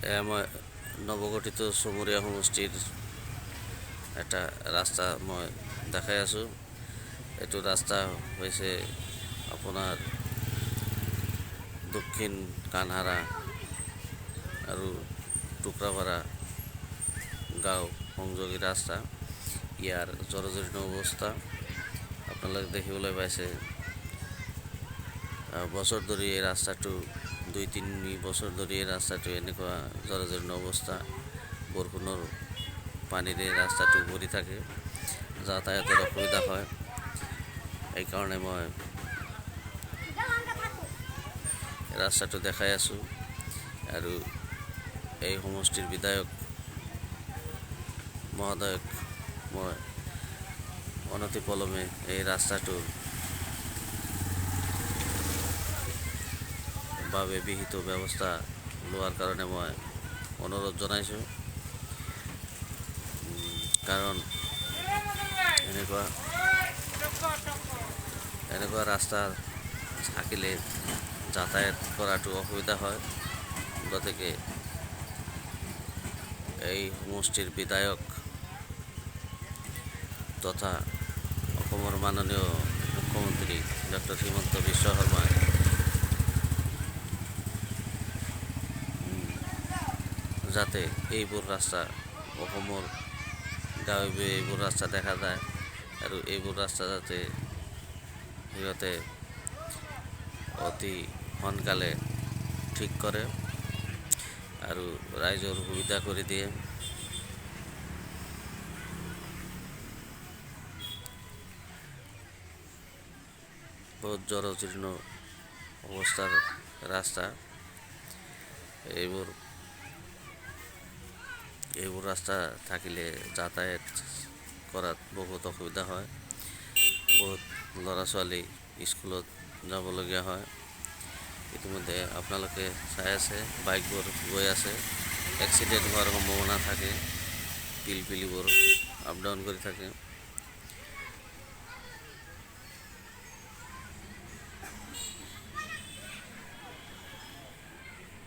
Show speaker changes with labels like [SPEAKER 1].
[SPEAKER 1] মই নৱগঠিত চমৰীয়া সমষ্টিৰ এটা ৰাস্তা মই দেখাই আছোঁ। এইটো ৰাস্তা হৈছে আপোনাৰ দক্ষিণ কানহাৰা আৰু টুকুৰাপাৰা গাঁও সংযোগী ৰাস্তা। ইয়াৰ জৰ্জৰীত অৱস্থা আপোনালোকে দেখিবলৈ পাইছে। বছৰ ধৰি এই ৰাস্তাটো 2-3 বছৰ ধৰি এই ৰাস্তাটো এনেকুৱা জৰ্জৰীত অৱস্থা। বৰষুণৰ পানীৰে ৰাস্তাটো ভৰি থাকে, যাতায়াতৰ অসুবিধা হয়। এইকাৰণে মই ৰাস্তাটো দেখাই আছোঁ আৰু এই সমষ্টিৰ বিধায়ক মহোদয়ক মই অনতিপলমে এই ৰাস্তাটোৰ বাবে বিহিত ব্যৱস্থা লোৱাৰ কাৰণে মই অনুৰোধ জনাইছোঁ। কাৰণ এনেকুৱা ৰাস্তা থাকিলে যাতায়াত কৰাটো অসুবিধা হয়। গতিকে এই সমষ্টিৰ বিধায়ক তথা অসমৰ মাননীয় মুখ্যমন্ত্ৰী ডক্টৰ হিমন্ত বিশ্ব শৰ্মাই যাতে এইবোৰ ৰাস্তা অসমৰ গাঁৱে এইবোৰ ৰাস্তা দেখা যায় আৰু এইবোৰ ৰাস্তা যাতে সিহঁতে অতি সোনকালে ঠিক কৰে আৰু ৰাইজৰ সুবিধা কৰি দিয়ে। বহুত জৰ্জৰীত অৱস্থাৰ ৰাস্তা। এইবোৰ ৰাস্তা থাকিলে যাতায়াত কৰাত বহুত অসুবিধা হয়। বহুত ল'ৰা ছোৱালী স্কুলত যাবলগীয়া হয়। ইতিমধ্যে আপোনালোকে চাই আছে বাইকবোৰ গৈ আছে, এক্সিডেণ্ট হোৱাৰ সম্ভাৱনা থাকে। পিলপিলিবোৰ আপ ডাউন কৰি থাকে।